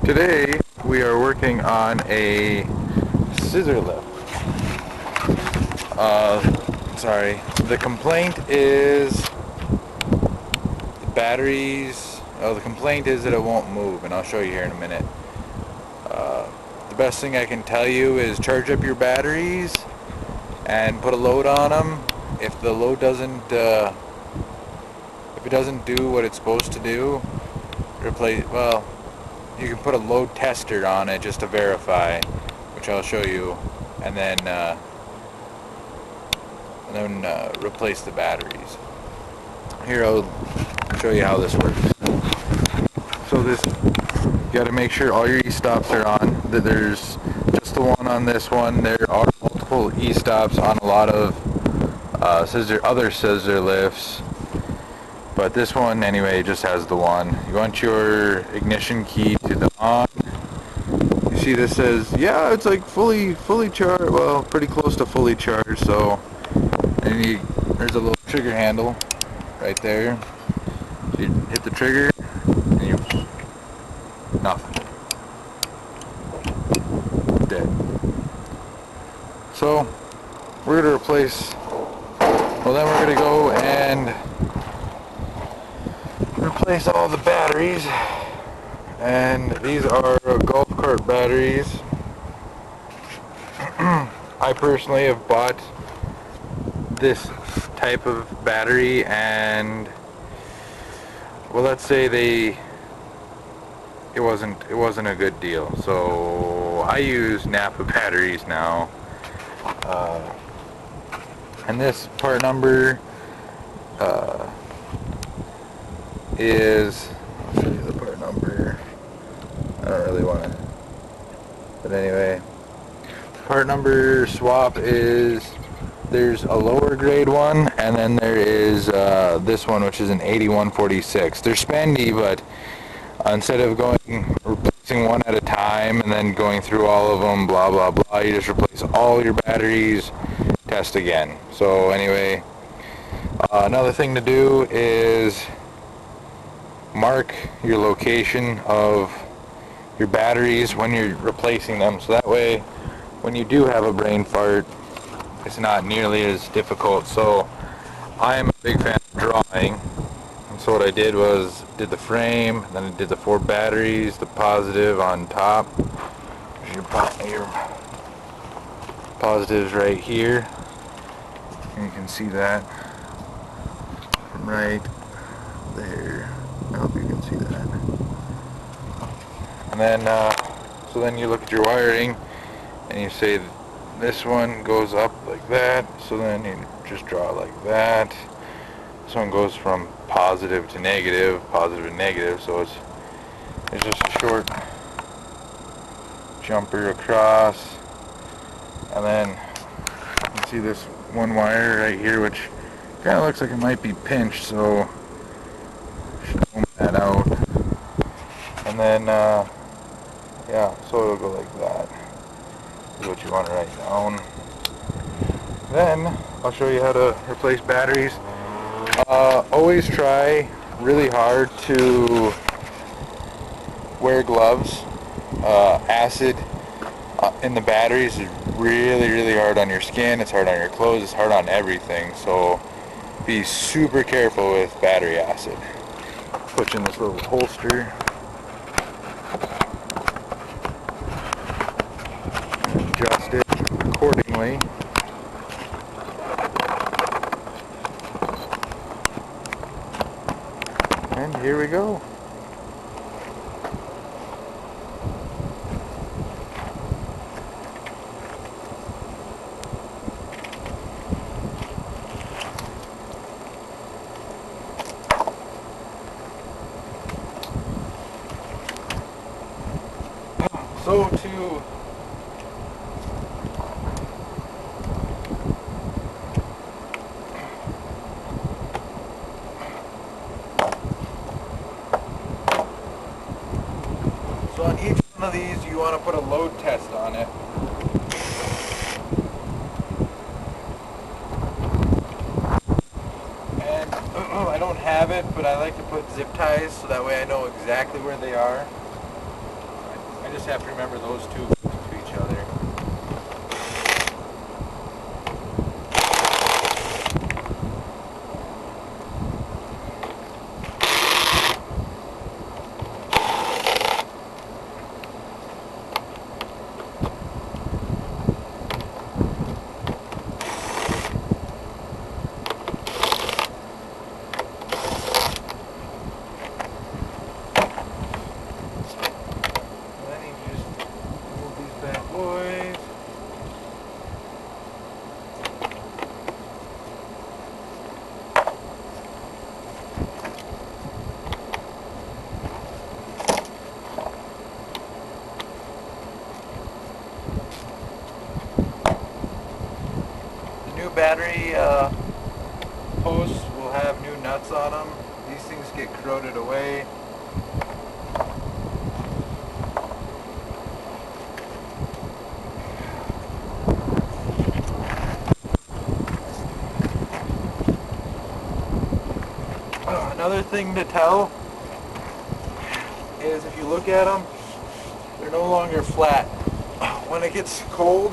Today we are working on a scissor lift. Sorry. The complaint is the batteries. The complaint is that it won't move, and I'll show you here in a minute. The best thing I can tell you is charge up your batteries and put a load on them. If the load doesn't, if it doesn't do what it's supposed to do, replace. Well, you can put a load tester on it just to verify, which I'll show you, and then replace the batteries. Here, I'll show you how this works. So you got to make sure all your e-stops are on. That there's just the one on this one. There are multiple e-stops on a lot of other scissor lifts, but this one anyway just has the one. You want your ignition key to the on. You see this says, yeah, it's like fully charged. Well, pretty close to fully charged. So, and there's a little trigger handle right there. So you hit the trigger, and nothing. Dead. So we're gonna replace. Well, then we're gonna go and replace all the batteries, and these are golf cart batteries. I personally have bought this type of battery, and well, let's say it wasn't a good deal, so I use Napa batteries now. And this part number is, I'll show you the part number. I don't really want to, but anyway, part number swap is, there's a lower grade one, and then there is this one, which is an 8146. They're spendy, but instead of replacing one at a time and then going through all of them, blah blah blah, you just replace all your batteries, test again. So anyway, another thing to do is mark your location of your batteries when you're replacing them, so that way when you do have a brain fart, it's not nearly as difficult. So I am a big fan of drawing, and so what I did was did the frame, then I did the 4 batteries, the positive on top. There's your positives right here. You can see that from right there. I hope you can see that. And then, so then you look at your wiring, and you say this one goes up like that. So then you just draw it like that. This one goes from positive to negative, so it's just a short jumper across. And then you can see this one wire right here, which kind of looks like it might be pinched, so foam that out. And then yeah, so it'll go like that. Is what you want to write down. Then I'll show you how to replace batteries. Always try really hard to wear gloves. Acid in the batteries is really hard on your skin, it's hard on your clothes, it's hard on everything, so be super careful with battery acid. Put you in this little holster. Adjust it accordingly. And here we go. So on each one of these, you want to put a load test on it. And I don't have it, but I like to put zip ties so that way I know exactly where they are. I just have to remember those two to each other. Boys. The new battery posts will have new nuts on them. These things get corroded away. Another thing to tell is if you look at them, they're no longer flat. When it gets cold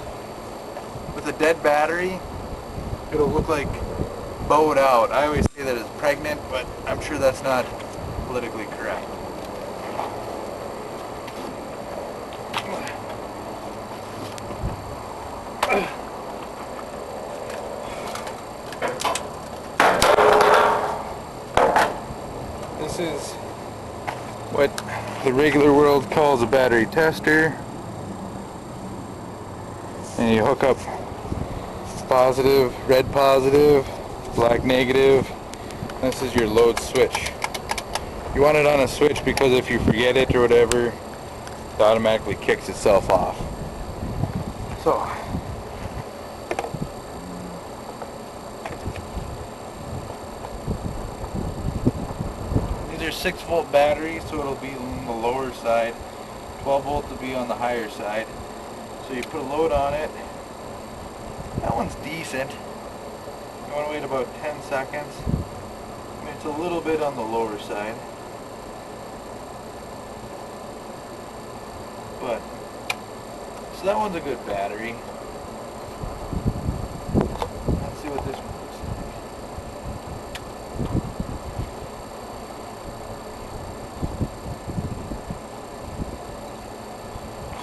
with a dead battery, it'll look like bowed out. I always say that it's pregnant, but I'm sure that's not politically correct. This is what the regular world calls a battery tester, and you hook up positive, red positive, black negative. This is your load switch. You want it on a switch because if you forget it or whatever, it automatically kicks itself off. So these are 6-volt batteries, so it'll be on the lower side. 12 volt will be on the higher side. So you put a load on it. That one's decent. You want to wait about 10 seconds. I mean, it's a little bit on the lower side. But, so that one's a good battery. Let's see what this one looks like.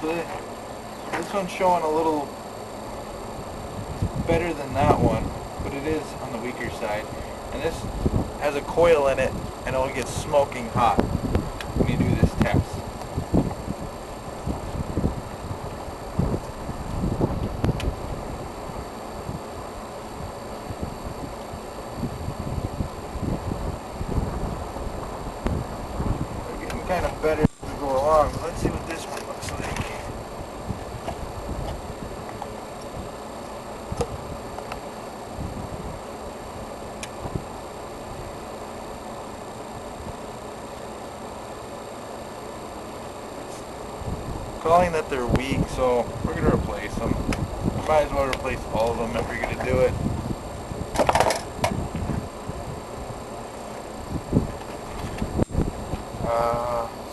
So this one's showing a little better than that one, but it is on the weaker side. And this has a coil in it, and it'll get smoking hot when you do this test. They're getting kind of better as we go along. Let's see what this one looks like. Calling that they're weak, so we're going to replace them. Might as well replace all of them if we're going to do it.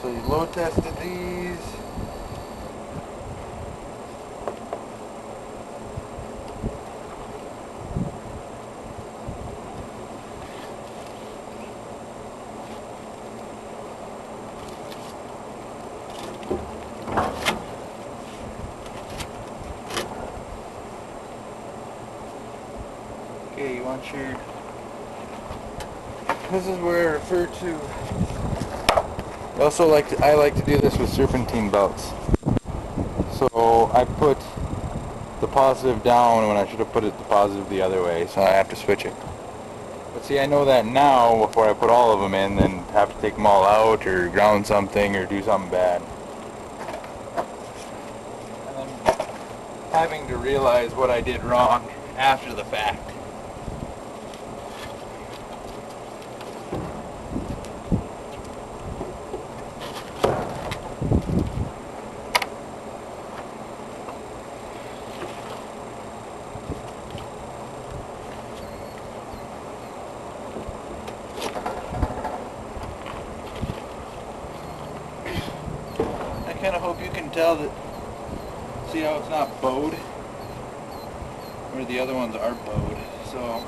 So you load tested these. Okay, you want your, this is where I refer to, I like to do this with serpentine belts. So I put the positive down when I should have put it the positive the other way, so I have to switch it. But see, I know that now before I put all of them in, then have to take them all out or ground something or do something bad. And then having to realize what I did wrong after the fact. I kind of hope you can tell that, see how it's not bowed, where the other ones are bowed. So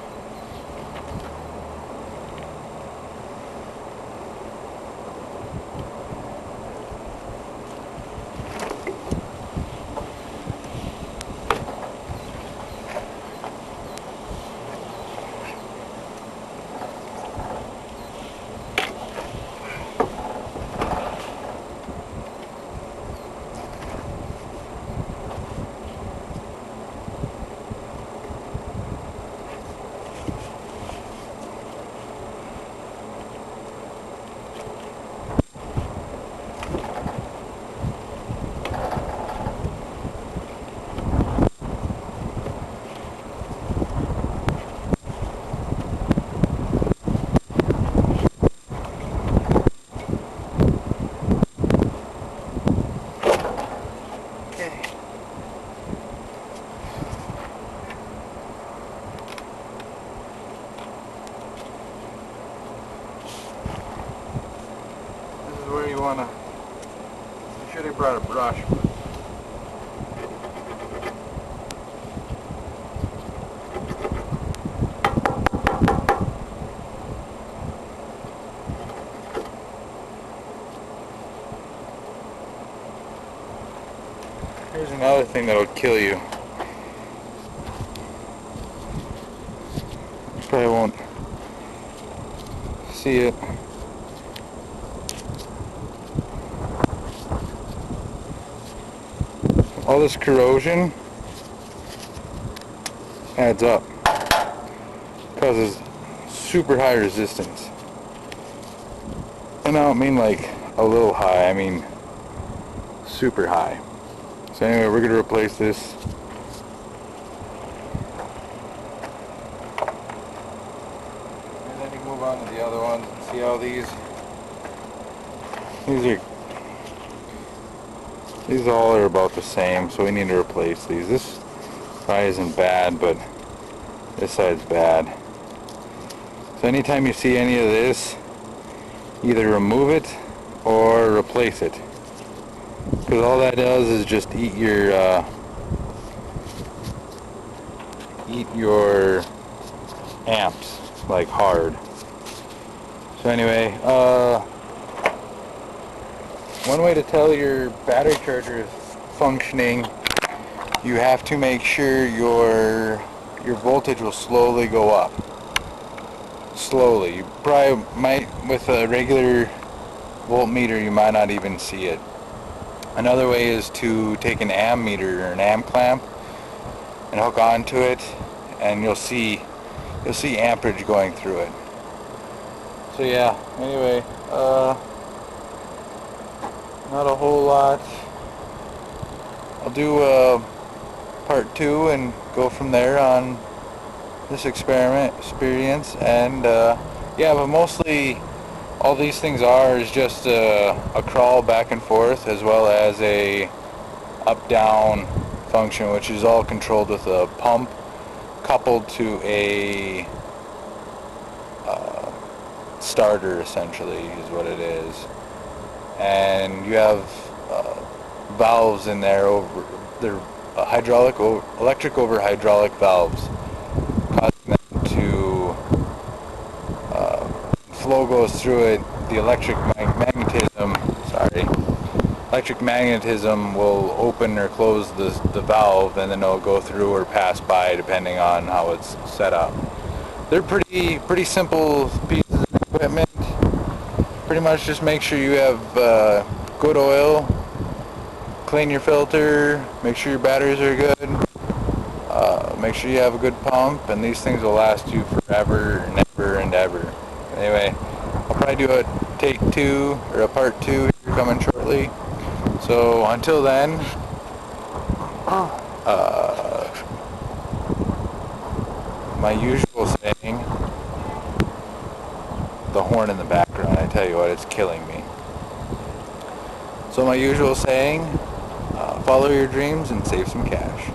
where you want to, you should have brought a brush. Here's another thing that'll kill you. You probably won't see it. All this corrosion adds up, causes super high resistance. And I don't mean like a little high, I mean super high. So anyway, we're going to replace this. And then you can move on to the other ones and see how these all are about the same, so we need to replace these. This probably isn't bad, but this side's bad. So anytime you see any of this, either remove it or replace it. Because all that does is just eat your amps like hard. So anyway, one way to tell your battery charger is functioning, you have to make sure your voltage will slowly go up. Slowly. You probably might, with a regular voltmeter, you might not even see it. Another way is to take an ammeter or an amp clamp and hook onto it, and you'll see amperage going through it. So yeah, anyway, not a whole lot. I'll do part 2 and go from there on this experience, and yeah, but mostly all these things is just a crawl back and forth, as well as a up-down function, which is all controlled with a pump coupled to a starter, essentially, is what it is. And you have valves in there, they're electric over hydraulic valves, causing them to flow goes through it. The electric magnetism will open or close the valve, and then it'll go through or pass by depending on how it's set up. They're pretty simple pieces of equipment. Pretty much just make sure you have good oil, clean your filter, make sure your batteries are good, make sure you have a good pump, and these things will last you forever and ever and ever. Anyway, I'll probably do a take 2 or a part 2 here coming shortly. So until then, my usual saying, the horn in the background, I tell you what, it's killing me. So my usual saying, follow your dreams and save some cash.